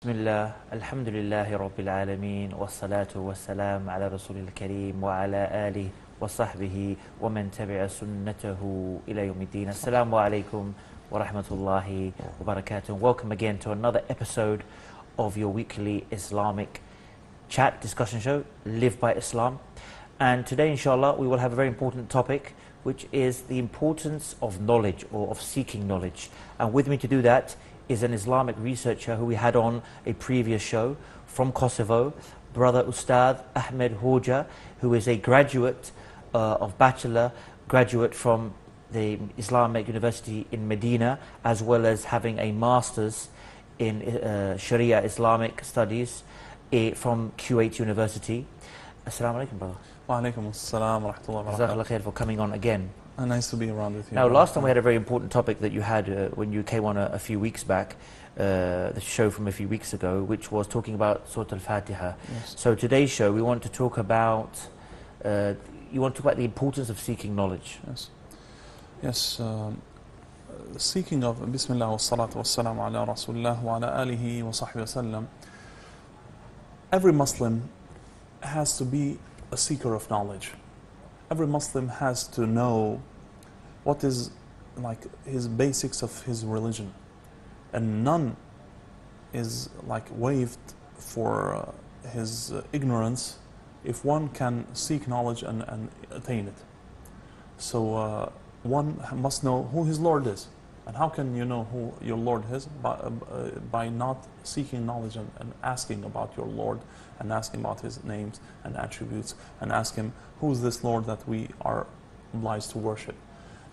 بسم الله الحمد لله رب العالمين والصلاة والسلام على رسول الكريم وعلى آله وصحبه ومن تبع سنته إلى يوم الدين. Assalamu alaikum wa rahmatullahi wa barakatuh. Welcome again to another episode of your weekly Islamic chat discussion show, Live by Islam. And today, inshallah, we will have a very important topic, which is the importance of knowledge or of seeking knowledge. And with me to do that is an Islamic researcher who we had on a previous show from Kosovo, brother Ustad Ahmet Hoxha, who is a graduate of bachelor, graduate from the Islamic University in Medina, as well as having a master's in Sharia Islamic Studies from Kuwait University. Assalamu alaikum, brother. Wa alaikum assalam wa rahmatullahi wa barakatuh. Jazakallah khair for coming on again. Nice to be around with you. Now, last time we had a very important topic that you had when you came on a few weeks back, the show from a few weeks ago, which was talking about Surah Al-Fatiha. Yes. So today's show, we want to talk about, you want to talk about the importance of seeking knowledge. Yes. Yes. Seeking of Bismillah wa salatu wa salam ala Rasulullah wa ala alihi wa sahbihi wa sallam. Every Muslim has to be a seeker of knowledge. Every Muslim has to know what is like his basics of his religion, and none is like waived for his ignorance if one can seek knowledge and attain it. So one must know who his Lord is. And how can you know who your Lord is? By not seeking knowledge and asking about your Lord, and asking about His names and attributes, and ask Him, who is this Lord that we are obliged to worship?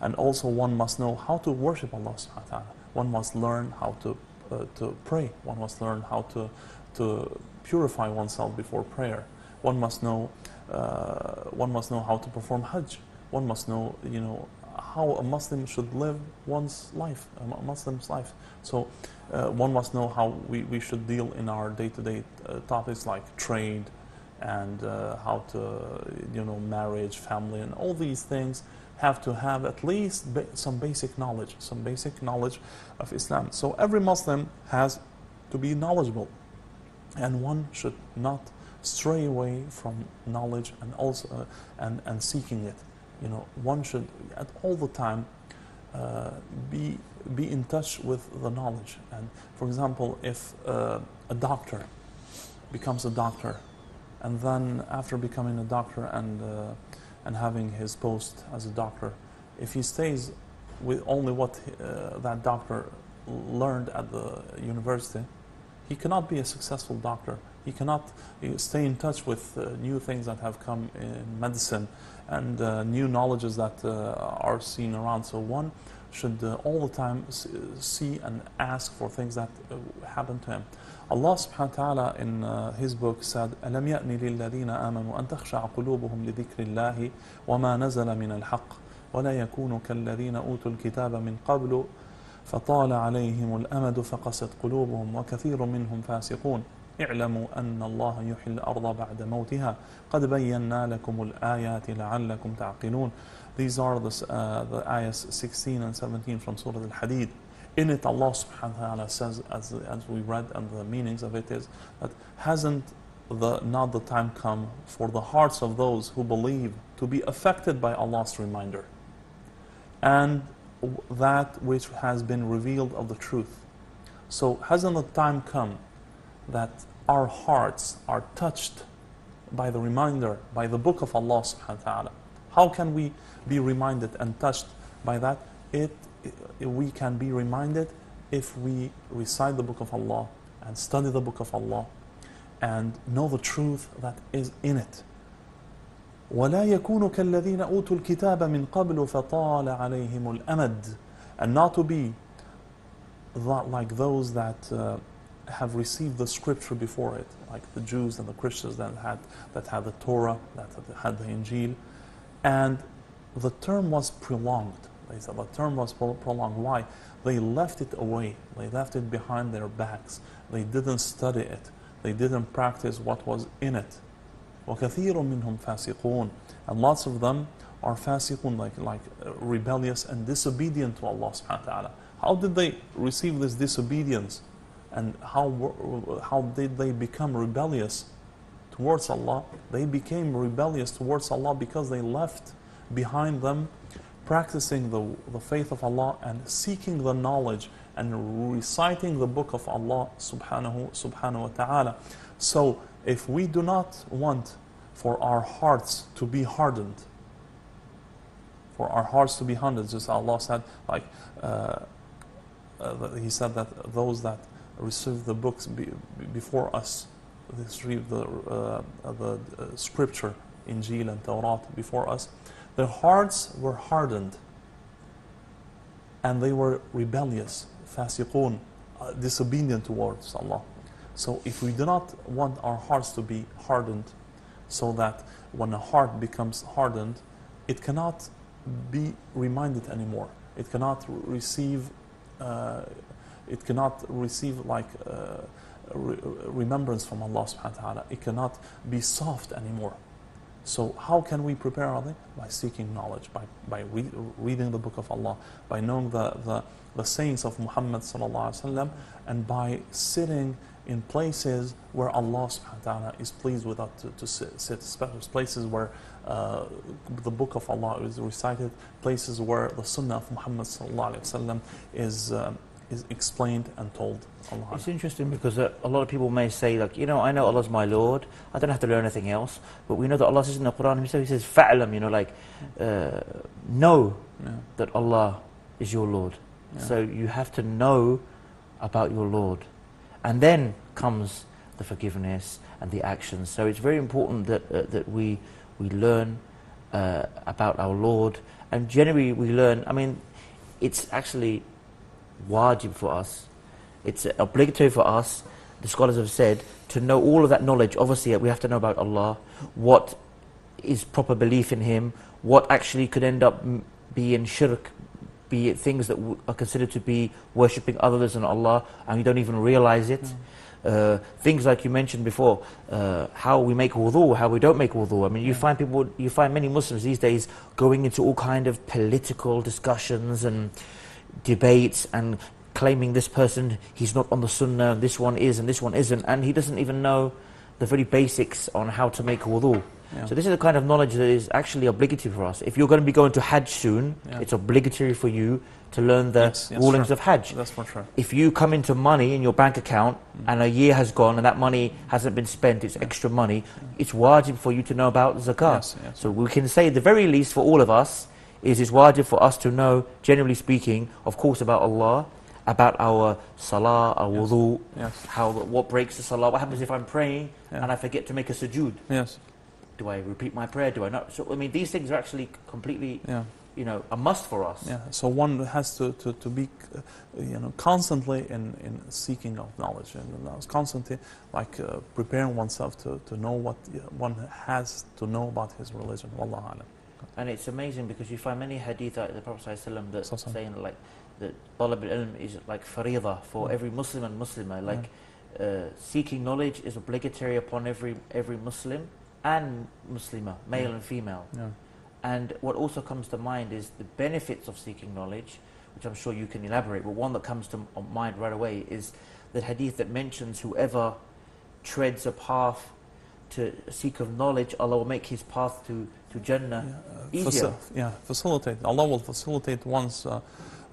And also one must know how to worship Allah subhanahu wa ta'ala. One must learn how to pray. One must learn how to purify oneself before prayer. One must know how to perform Hajj. One must know, how a Muslim should live one's life, a Muslim's life. So one must know how we should deal in our day-to-day topics like trade and how to, marriage, family, and all these things have to have at least some basic knowledge of Islam. So every Muslim has to be knowledgeable, and one should not stray away from knowledge and also and seeking it. One should at all the time be in touch with the knowledge. And for example, if a doctor becomes a doctor, and then after becoming a doctor and having his post as a doctor, if he stays with only what that doctor learned at the university, he cannot be a successful doctor. He cannot stay in touch with new things that have come in medicine and new knowledges that are seen around. So one should all the time see and ask for things that happen to him. Allah subhanahu wa ta'ala in His book said, أَلَمْ يَأْنِ لِلَّذِينَ آمَنُوا أَن تَخْشَعَ قُلُوبُهُمْ لِذِكْرِ اللَّهِ وَمَا نَزَلَ مِنَ الْحَقِّ وَلَا يَكُونُوا كَالَّذِينَ أُوتُوا الْكِتَابَ مِنْ قَبْلُ فَطَالَ عَلَيْهِمُ الْأَمَدُ فَقَسَتْ قُلُوبُهُمْ وَكَثِيرٌ مِّنْهُمْ فَاسِقُونَ اعلموا أن الله يحيي الأرض بعد موتها قد بينا لكم الآيات لعلكم تعقلون. These are the ayahs 16 and 17 from Surah Al-Hadid. In it Allah subhanahu wa ta'ala says, as we read, and the meanings of it is that hasn't not the time come for the hearts of those who believe to be affected by Allah's reminder and that which has been revealed of the truth. So hasn't the time come that our hearts are touched by the reminder, by the book of Allah subhanahu wa ta'ala? How can we be reminded and touched by that? We can be reminded if we recite the book of Allah and study the book of Allah and know the truth that is in it. وَلَا يَكُونُ كَالَّذِينَ أُوتُوا الْكِتَابَ مِنْ قَبْلُ فَطَالَ عَلَيْهِمُ الْأَمَدُ. And not to be like those that have received the scripture before it, like the Jews and the Christians that had the Torah, that had the Injil, and the term was prolonged. They said the term was prolonged. Why? They left it away. They left it behind their backs. They didn't study it. They didn't practice what was in it. وَكَثِيرٌ مِّنْهُمْ فَاسِقُونَ. And lots of them are fasiqun, like rebellious and disobedient to Allah subhanahu wa ta'ala. How did they receive this disobedience and how did they become rebellious towards Allah? They became rebellious towards Allah because they left behind them practicing the faith of Allah and seeking the knowledge and reciting the book of Allah subhanahu wa ta'ala. So if we do not want for our hearts to be hardened, just Allah said, like He said that those that received the books before us, they received the scripture, Injil and Tawrat before us, their hearts were hardened and they were rebellious, fasiqun, disobedient towards Allah. So if we do not want our hearts to be hardened, so that when a heart becomes hardened, it cannot be reminded anymore. It cannot receive like remembrance from Allah subhanahu wa ta'ala. It cannot be soft anymore. So how can we prepare our day? By seeking knowledge, by reading the book of Allah, by knowing the sayings of Muhammad sallallahu alaihi wasallam, and by sitting in places where Allah subhanahu wa ta'ala is pleased with us to sit, places where the book of Allah is recited, places where the sunnah of Muhammad sallallahu alaihi wasallam is explained and told. Allah. It's interesting because a lot of people may say, like, you know, I know Allah's my Lord, I don't have to learn anything else, but we know that Allah says in the Quran Himself, He says, fa'lam, you know, like, know that Allah is your Lord. Yeah. So you have to know about your Lord. And then comes the forgiveness and the actions. So it's very important that we learn about our Lord. And generally we learn, I mean, it's actually wajib for us. It's obligatory for us, the scholars have said, to know all of that knowledge. Obviously, we have to know about Allah, what is proper belief in Him, what actually could end up being shirk, be it things that are considered to be worshipping others than Allah, and we don't even realize it. Things like you mentioned before, how we make wudu, how we don't make wudu. I mean, you find many Muslims these days going into all kind of political discussions and debates and claiming this person, he's not on the sunnah, this one is and this one isn't, and he doesn't even know the very basics on how to make wudu. Yeah. So this is the kind of knowledge that is actually obligatory for us. If you're going to be going to Hajj soon, it's obligatory for you to learn the rulings of Hajj. That's for sure. If you come into money in your bank account and a year has gone and that money hasn't been spent, it's extra money, it's wajib for you to know about zakah. So we can say the very least for all of us is it's wajib for us to know, generally speaking, of course, about Allah, about our salah, our wudu, what breaks the salah, what happens if I'm praying and I forget to make a sujood. Do I repeat my prayer? Do I not? So I mean, these things are actually completely, you know, a must for us. So one has to be, you know, constantly in seeking of knowledge, and constantly like preparing oneself to know what one has to know about his religion. Wallahu alam. And it's amazing because you find many hadith like the Prophet ﷺ that saying like that talab al-ilm is like faridah for every Muslim and Muslimah. Like seeking knowledge is obligatory upon every Muslim and Muslimah, male and female. And what also comes to mind is the benefits of seeking knowledge, which I'm sure you can elaborate, but one that comes to mind right away is the hadith that mentions whoever treads a path to seek of knowledge, Allah will make his path to Jannah easier. Facilitate. Allah will facilitate one's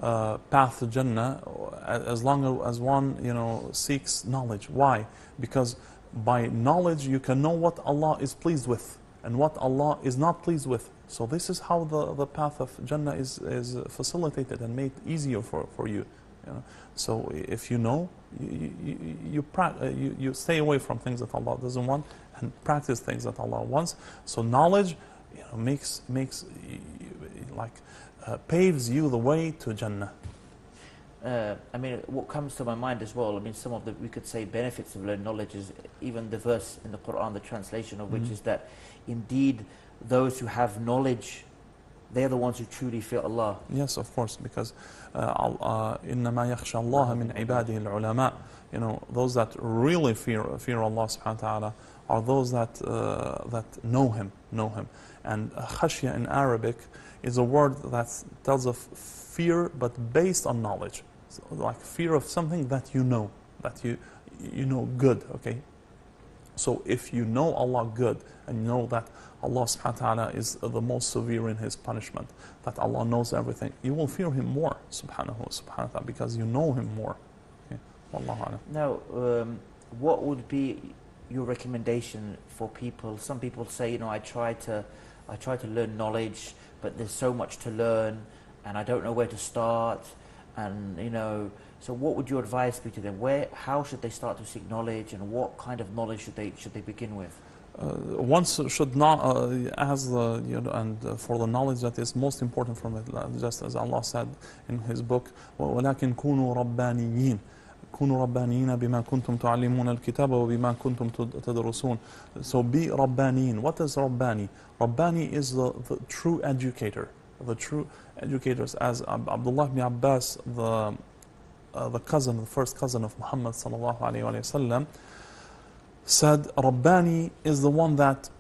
path to Jannah as long as one, you know, seeks knowledge. Why? Because by knowledge you can know what Allah is pleased with and what Allah is not pleased with. So this is how the path of Jannah is facilitated and made easier for you. You know? So if you know, you stay away from things that Allah doesn't want and practice things that Allah wants. So knowledge, you know, makes like paves you the way to Jannah. I mean, what comes to my mind as well, I mean, some of the, we could say, benefits of learning knowledge is even the verse in the Qur'an, the translation of which is that indeed those who have knowledge, they're the ones who truly fear Allah. Yes, of course, because إِنَّمَا يَخْشَى اللَّهَ مِنْ عِبَادِهِ الْعُلَمَاء. You know, those that really fear Allah subhanahu wa ta'ala are those that know Him. And khashya in Arabic is a word that tells of fear but based on knowledge. So, like fear of something that you know. that you know good, okay? So if you know Allah good, and you know that Allah subhanahu wa ta'ala is the most severe in His punishment, that Allah knows everything, you will fear Him more, subhanahu wa ta'ala, because you know Him more. Okay? Wallahu a'lam. Now, what would be your recommendation for people? Some people say, I try to learn knowledge, but there's so much to learn, and I don't know where to start, and so what would your advice be to them? How should they start to seek knowledge, and what kind of knowledge should they begin with? One should not and for the knowledge that is most important from it, just as Allah said in His book, وَلَكِنْ كُونُوا رَبَّانِيِّينَ كُونُوا رَبَّانِيِّينَ بِمَا كُنْتُمْ تُعَلِّمُونَ الْكِتَابَ وَبِمَا كُنْتُمْ تَدْرُسُونَ. So be Rabbaniyin. What is Rabbani? Rabbani is the true educator. The true educators, as Abdullah ibn Abbas, the first cousin of Muhammad sallallahu alayhi wa sallam, said, Rabbani is the one that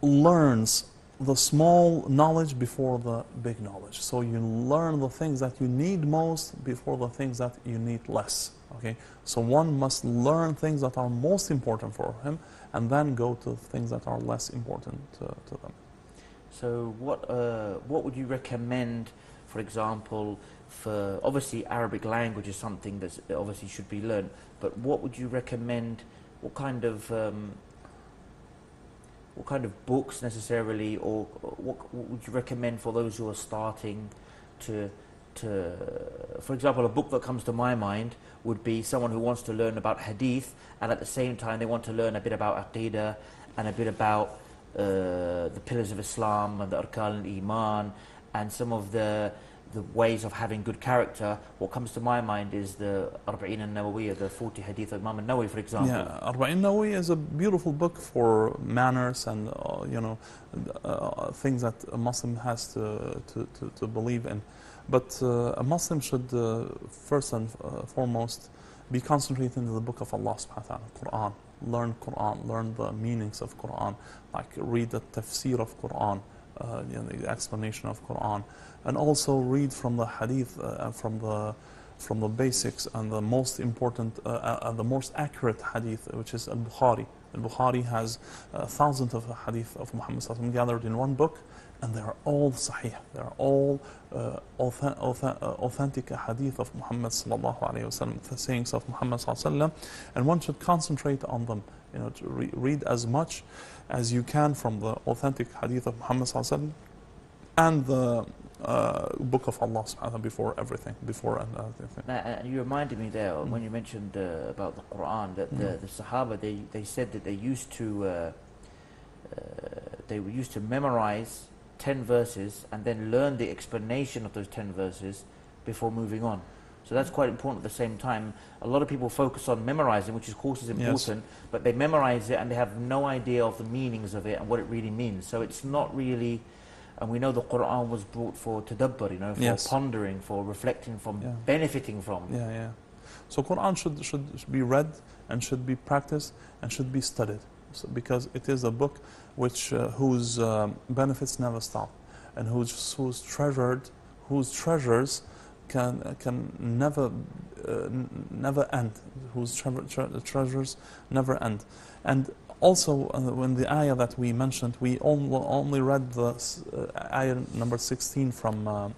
learns the small knowledge before the big knowledge. So you learn the things that you need most before the things that you need less. Okay, so one must learn things that are most important for him, and then go to things that are less important to them. So what would you recommend, for example, for obviously Arabic language is something that obviously should be learned, but what would you recommend? What kind of books necessarily, or what would you recommend for those who are starting to for example, a book that comes to my mind would be someone who wants to learn about hadith, and at the same time they want to learn a bit about aqidah and a bit about the pillars of Islam and the arkan al-iman and some of the ways of having good character. What comes to my mind is the Arba'in al-Nawawiyya, the 40 hadith of Imam al-Nawawi, for example. Yeah, Arba'in al-Nawawi is a beautiful book for manners and things that a Muslim has to believe in. But a Muslim should first and foremost be concentrated in the book of Allah subhanahu wa ta'ala, Qur'an. Learn Qur'an, learn the meanings of Qur'an, like read the tafsir of Qur'an, the explanation of Qur'an, and also read from the hadith, from the basics and the most important and the most accurate hadith, which is Al-Bukhari. Al-Bukhari has thousands of hadith of Muhammad sallallahu alaihi wasallam gathered in one book, and they are all sahih. They are all authentic hadith of Muhammad sallallahu alaihi wasallam, the sayings of Muhammad sallallahu alaihi wasallam, and one should concentrate on them. To read as much as you can from the authentic hadith of Muhammad sallallahu alaihi wasallam and the book of Allah subhanahu wa ta'ala before everything. And you reminded me there when you mentioned about the Quran that the Sahaba they said that they used to memorize 10 verses and then learn the explanation of those 10 verses before moving on. So that's quite important at the same time. A lot of people focus on memorizing, which of course is important, but they memorize it and they have no idea of the meanings of it and what it really means. So it's not really, and we know the Quran was brought for tadabbur, for pondering, for reflecting from, benefiting from. So Quran should be read and should be practiced and should be studied. So, because it is a book whose benefits never stop, and whose treasures can never end, whose treasures never end. And also when the ayah that we mentioned, we only read the ayah number 16 from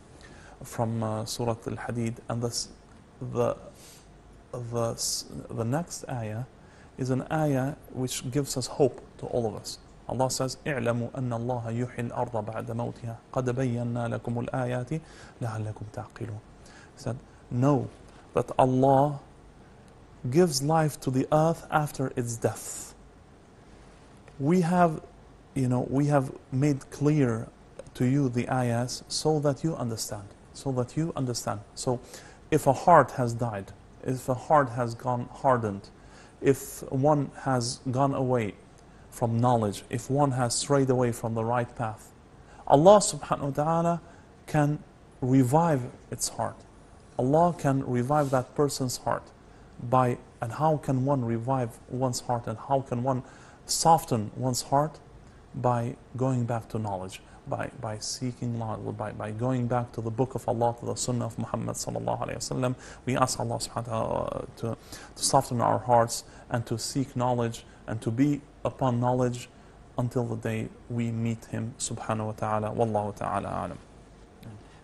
Surah Al-Hadid, and the next ayah is an ayah which gives us hope to all of us. Allah says, اعلموا أن الله يحيي الأرض بعد موتها قد بينا لكم الآيات لعلكم تعقلون. He said, know that Allah gives life to the earth after its death. We have made clear to you the ayahs so that you understand. So if a heart has died, if a heart has gone hardened, if one has gone away from knowledge, if one has strayed away from the right path, Allah subhanahu wa ta'ala can revive its heart. Allah can revive that person's heart and how can one revive one's heart, and how can one soften one's heart? By going back to knowledge. by seeking knowledge, by going back to the book of Allah, to the sunnah of Muhammad sallallahu alayhi wasallam. We ask Allah subhanahu wa ta'ala to soften our hearts and to seek knowledge and to be upon knowledge until the day we meet Him subhanahu wa ta'ala. Wallahu ta'ala alam.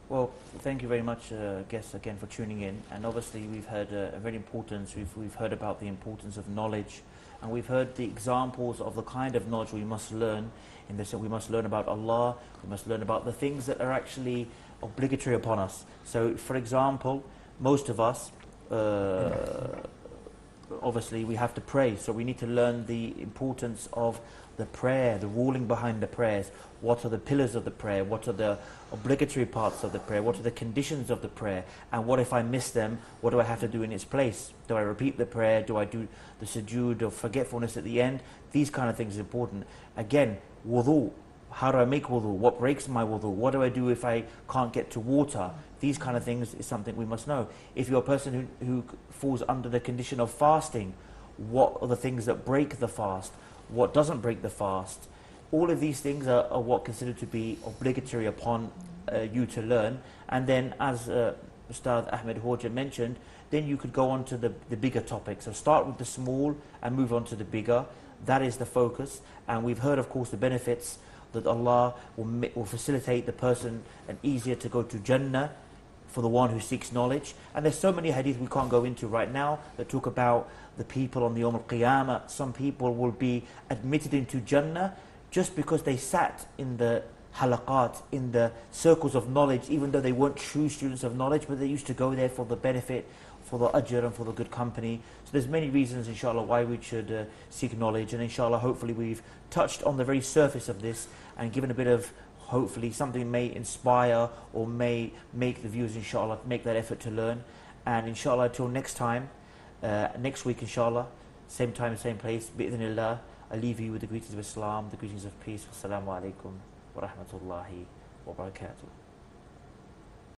Well, thank you very much, guests, again for tuning in. And obviously, we've heard a very important. We've heard about the importance of knowledge, and we've heard the examples of the kind of knowledge we must learn. In this, we must learn about Allah. We must learn about the things that are actually obligatory upon us. So, for example, most of us, obviously, we have to pray. So we need to learn the importance of the prayer, the ruling behind the prayers. What are the pillars of the prayer? What are the obligatory parts of the prayer? What are the conditions of the prayer? And what if I miss them? What do I have to do in its place? Do I repeat the prayer? Do I do the sujood of forgetfulness at the end? These kind of things are important. Again, wudu. How do I make wudu? What breaks my wudu? What do I do if I can't get to water? These kind of things is something we must know. If you're a person who falls under the condition of fasting, what are the things that break the fast? What doesn't break the fast? All of these things are what considered to be obligatory upon you to learn. And then, as Ustad Ahmet Hoxha mentioned, then you could go on to the bigger topics. So start with the small and move on to the bigger. That is the focus. And we've heard, of course, the benefits that Allah will facilitate the person and easier to go to Jannah for the one who seeks knowledge. And there's so many hadith we can't go into right now that talk about the people on the Yawm al-Qiyamah. Some people will be admitted into Jannah just because they sat in the halaqat, in the circles of knowledge, even though they weren't true students of knowledge, but they used to go there for the benefit, for the ajr and for the good company. So there's many reasons, inshallah, why we should seek knowledge. And inshallah, hopefully we've touched on the very surface of this and given a bit of, hopefully something may inspire or may make the viewers, inshallah, make that effort to learn. And inshallah, till next time, next week, inshallah, same time, same place, bi'idhnillah, I leave you with the greetings of Islam, the greetings of peace. Assalamu alaikum wa rahmatullahi wa barakatuh.